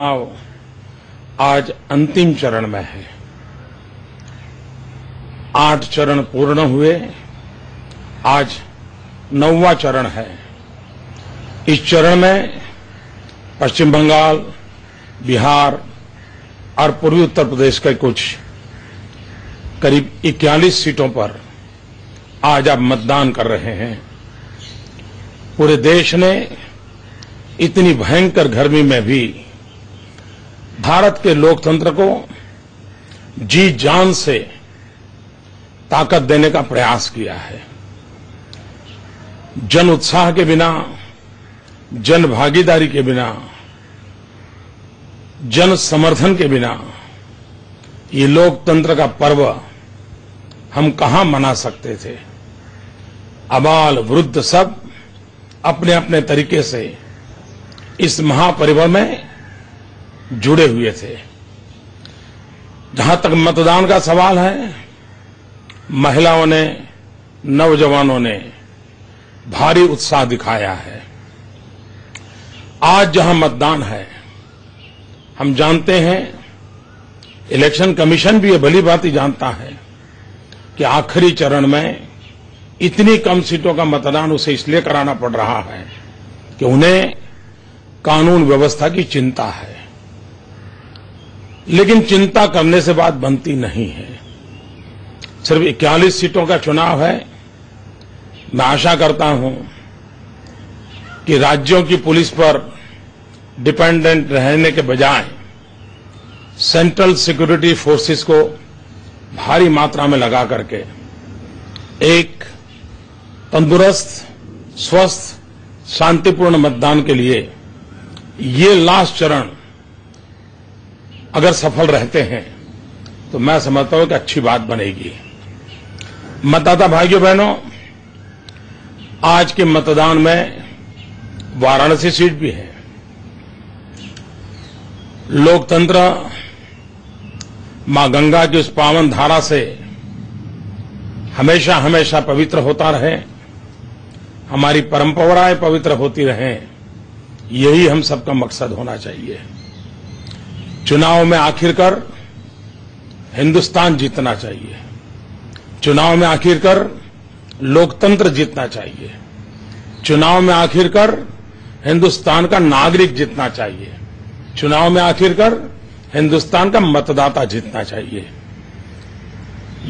चुनाव आज अंतिम चरण में है। 8 चरण पूर्ण हुए, आज 9वां चरण है। इस चरण में पश्चिम बंगाल, बिहार और पूर्वी उत्तर प्रदेश के कुछ करीब 41 सीटों पर आज आप मतदान कर रहे हैं। पूरे देश ने इतनी भयंकर गर्मी में भी भारत के लोकतंत्र को जी जान से ताकत देने का प्रयास किया है। जन उत्साह के बिना, जन भागीदारी के बिना, जन समर्थन के बिना ये लोकतंत्र का पर्व हम कहां मना सकते थे। अबाल वृद्ध सब अपने अपने तरीके से इस महापर्व में जुड़े हुए थे। जहां तक मतदान का सवाल है, महिलाओं ने, नौजवानों ने भारी उत्साह दिखाया है। आज जहां मतदान है, हम जानते हैं, इलेक्शन कमीशन भी ये भली भांति जानता है कि आखिरी चरण में इतनी कम सीटों का मतदान उसे इसलिए कराना पड़ रहा है कि उन्हें कानून व्यवस्था की चिंता है। लेकिन चिंता करने से बात बनती नहीं है। सिर्फ 41 सीटों का चुनाव है। मैं आशा करता हूं कि राज्यों की पुलिस पर डिपेंडेंट रहने के बजाय सेंट्रल सिक्योरिटी फोर्सेस को भारी मात्रा में लगा करके एक तंदुरुस्त, स्वस्थ, शांतिपूर्ण मतदान के लिए ये लास्ट चरण अगर सफल रहते हैं तो मैं समझता हूं कि अच्छी बात बनेगी। मतदाता भाइयों बहनों, आज के मतदान में वाराणसी सीट भी है। लोकतंत्र मां गंगा की उस पावन धारा से हमेशा हमेशा पवित्र होता रहे, हमारी परंपराएं पवित्र होती रहें, यही हम सबका मकसद होना चाहिए। चुनाव में आखिरकार हिंदुस्तान जीतना चाहिए। चुनाव में आखिरकार लोकतंत्र जीतना चाहिए। चुनाव में आखिरकार हिंदुस्तान का नागरिक जीतना चाहिए। चुनाव में आखिरकार हिंदुस्तान का मतदाता जीतना चाहिए।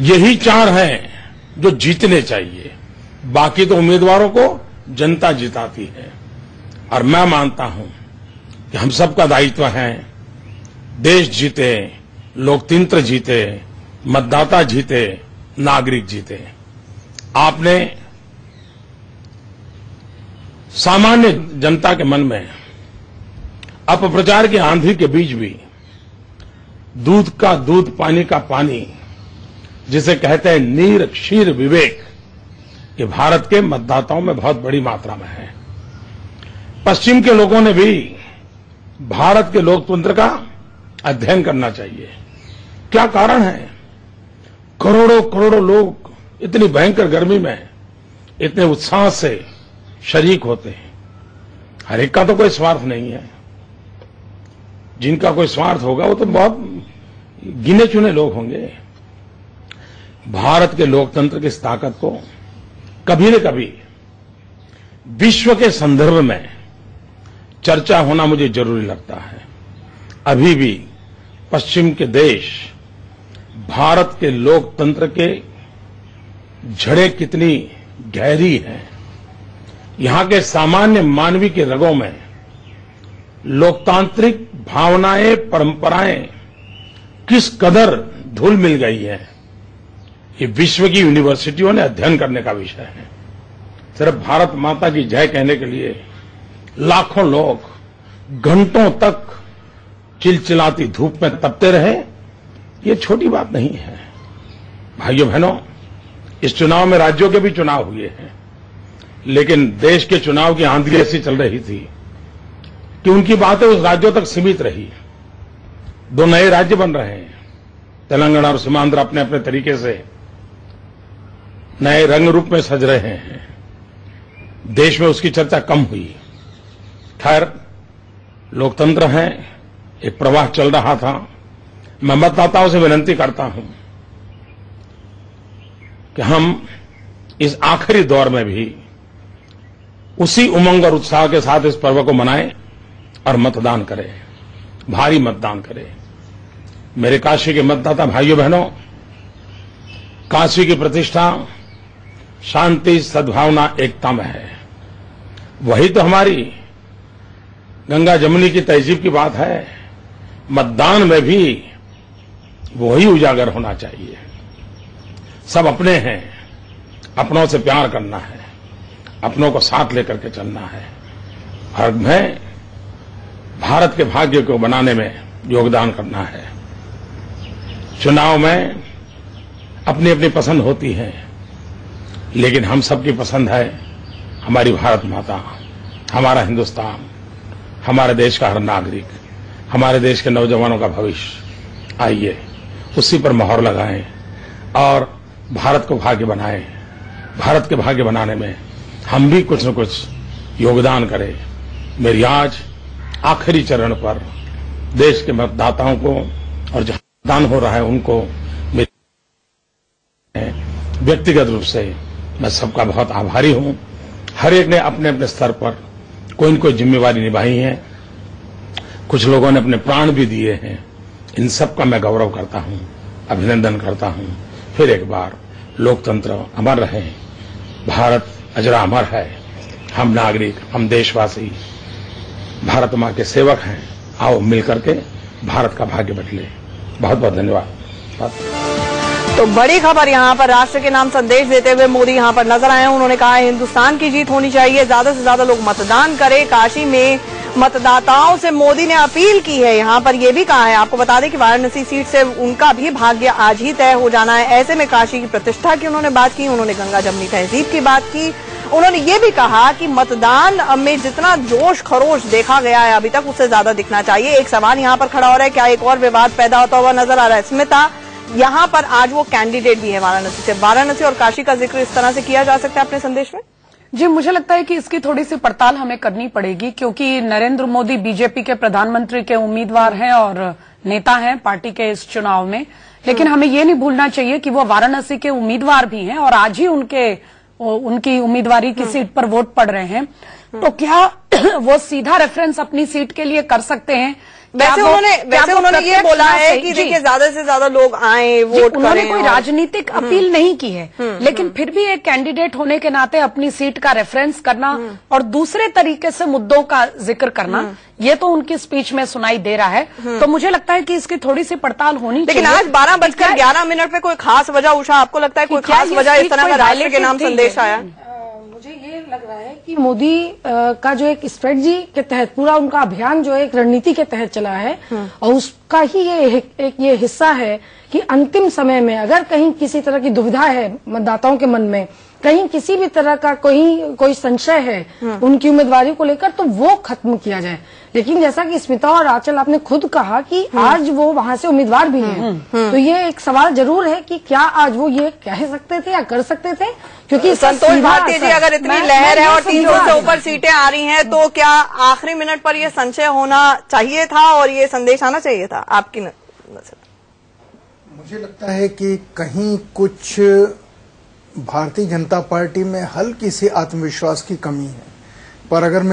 यही 4 हैं जो जीतने चाहिए। बाकी तो उम्मीदवारों को जनता जिताती है। और मैं मानता हूं कि हम सबका दायित्व है, देश जीते, लोकतंत्र जीते, मतदाता जीते, नागरिक जीते। आपने सामान्य जनता के मन में अपप्रचार की आंधी के बीच भी दूध का दूध, पानी का पानी, जिसे कहते हैं नीर क्षीर विवेक, ये भारत के मतदाताओं में बहुत बड़ी मात्रा में है। पश्चिम के लोगों ने भी भारत के लोकतंत्र का अध्ययन करना चाहिए। क्या कारण है? करोड़ों करोड़ों लोग इतनी भयंकर गर्मी में इतने उत्साह से शरीक होते हैं। हर एक का तो कोई स्वार्थ नहीं है। जिनका कोई स्वार्थ होगा वो तो बहुत गिने चुने लोग होंगे। भारत के लोकतंत्र की इस ताकत को कभी न कभी विश्व के संदर्भ में चर्चा होना मुझे जरूरी लगता है। अभी भी पश्चिम के देश भारत के लोकतंत्र के जड़ें कितनी गहरी हैं, यहां के सामान्य मानवी के रगों में लोकतांत्रिक भावनाएं, परंपराएं किस कदर धूल मिल गई है, ये विश्व की यूनिवर्सिटियों ने अध्ययन करने का विषय है। सिर्फ भारत माता की जय कहने के लिए लाखों लोग घंटों तक चिलचिलाती धूप में तपते रहे, ये छोटी बात नहीं है। भाइयों बहनों, इस चुनाव में राज्यों के भी चुनाव हुए हैं, लेकिन देश के चुनाव की आंधी ऐसी चल रही थी कि उनकी बातें उस राज्यों तक सीमित रही। 2 नए राज्य बन रहे हैं। तेलंगाना और सीमांध्र अपने अपने तरीके से नए रंग रूप में सज रहे हैं। देश में उसकी चर्चा कम हुई। खैर, लोकतंत्र है, एक प्रवाह चल रहा था। मैं मतदाताओं से विनती करता हूं कि हम इस आखिरी दौर में भी उसी उमंग और उत्साह के साथ इस पर्व को मनाएं और मतदान करें, भारी मतदान करें। मेरे काशी के मतदाता भाइयों बहनों, काशी की प्रतिष्ठा शांति, सद्भावना, एकता में है। वही तो हमारी गंगा जमुनी की तहजीब की बात है। मतदान में भी वही उजागर होना चाहिए। सब अपने हैं, अपनों से प्यार करना है, अपनों को साथ लेकर के चलना है और मैं भारत के भाग्य को बनाने में योगदान करना है। चुनाव में अपनी अपनी पसंद होती है, लेकिन हम सबकी पसंद है हमारी भारत माता, हमारा हिंदुस्तान, हमारे देश का हर नागरिक, हमारे देश के नौजवानों का भविष्य। आइए उसी पर मोहर लगाएं और भारत को भाग्य बनाएं। भारत के भाग्य बनाने में हम भी कुछ न कुछ योगदान करें। मेरी आज आखिरी चरण पर देश के मतदाताओं को और जहां मतदान हो रहा है उनको व्यक्तिगत रूप से मैं सबका बहुत आभारी हूं। हर एक ने अपने अपने स्तर पर कोई न कोई जिम्मेवारी निभाई है, कुछ लोगों ने अपने प्राण भी दिए हैं। इन सब का मैं गौरव करता हूं, अभिनंदन करता हूं। फिर एक बार लोकतंत्र अमर रहे, भारत अजरा अमर है। हम नागरिक, हम देशवासी भारत मां के सेवक हैं। आओ मिलकर के भारत का भाग्य बदले। बहुत बहुत धन्यवाद। तो बड़ी खबर यहाँ पर राष्ट्र के नाम संदेश देते हुए मोदी यहाँ पर नजर आए हैं। उन्होंने कहा हिंदुस्तान की जीत होनी चाहिए, ज्यादा से ज्यादा लोग मतदान करें। काशी में मतदाताओं से मोदी ने अपील की है। यहाँ पर यह भी कहा है, आपको बता दें कि वाराणसी सीट से उनका भी भाग्य आज ही तय हो जाना है। ऐसे में काशी की प्रतिष्ठा की उन्होंने बात की, उन्होंने गंगा जमुनी तहजीब की बात की। उन्होंने ये भी कहा कि मतदान में जितना जोश खरोश देखा गया है अभी तक, उससे ज्यादा दिखना चाहिए। एक सवाल यहाँ पर खड़ा हो रहा है, क्या एक और विवाद पैदा होता हुआ नजर आ रहा है? स्मिता, यहाँ पर आज वो कैंडिडेट भी है वाराणसी से। वाराणसी और काशी का जिक्र इस तरह से किया जा सकता है अपने संदेश में? जी, मुझे लगता है कि इसकी थोड़ी सी पड़ताल हमें करनी पड़ेगी, क्योंकि नरेंद्र मोदी बीजेपी के प्रधानमंत्री के उम्मीदवार हैं और नेता हैं पार्टी के इस चुनाव में। लेकिन हमें ये नहीं भूलना चाहिए कि वो वाराणसी के उम्मीदवार भी हैं और आज ही उनकी उम्मीदवारी की सीट पर वोट पड़ रहे हैं। तो क्या वो सीधा रेफरेंस अपनी सीट के लिए कर सकते हैं? वैसे उन्होंने ये बोला है कि देखिए ज्यादा से ज्यादा लोग आए वोट करें। उन्होंने कोई राजनीतिक अपील नहीं की है, लेकिन फिर भी एक कैंडिडेट होने के नाते अपनी सीट का रेफरेंस करना और दूसरे तरीके से मुद्दों का जिक्र करना, ये तो उनकी स्पीच में सुनाई दे रहा है। तो मुझे लगता है कि इसकी थोड़ी सी पड़ताल होनी चाहिए। लेकिन आज 12:11 पे कोई खास वजह, उषा आपको लगता है कोई खास वजह इस तरह का राष्ट्र के नाम संदेश आया? मुझे ये लग रहा है कि मोदी का जो एक स्ट्रेटजी के तहत पूरा उनका अभियान जो एक रणनीति के तहत चला है और उसका ही ये हिस्सा है कि अंतिम समय में अगर कहीं किसी तरह की दुविधा है मतदाताओं के मन में, कहीं किसी भी तरह का कोई संशय है उनकी उम्मीदवारी को लेकर, तो वो खत्म किया जाए। लेकिन जैसा कि स्मिता और आंचल आपने खुद कहा कि आज वो वहां से उम्मीदवार भी हैं, तो ये एक सवाल जरूर है कि क्या आज वो ये कह सकते थे या कर सकते थे? क्योंकि संतोष भारती जी, अगर इतनी लहर है और 300 से ऊपर सीटें आ रही हैं, तो क्या आखिरी मिनट पर ये संशय होना चाहिए था और ये संदेश आना चाहिए था आपकी नजर? मुझे लगता है कि कहीं कुछ भारतीय जनता पार्टी में हल्की सी आत्मविश्वास की कमी है। पर अगर मैं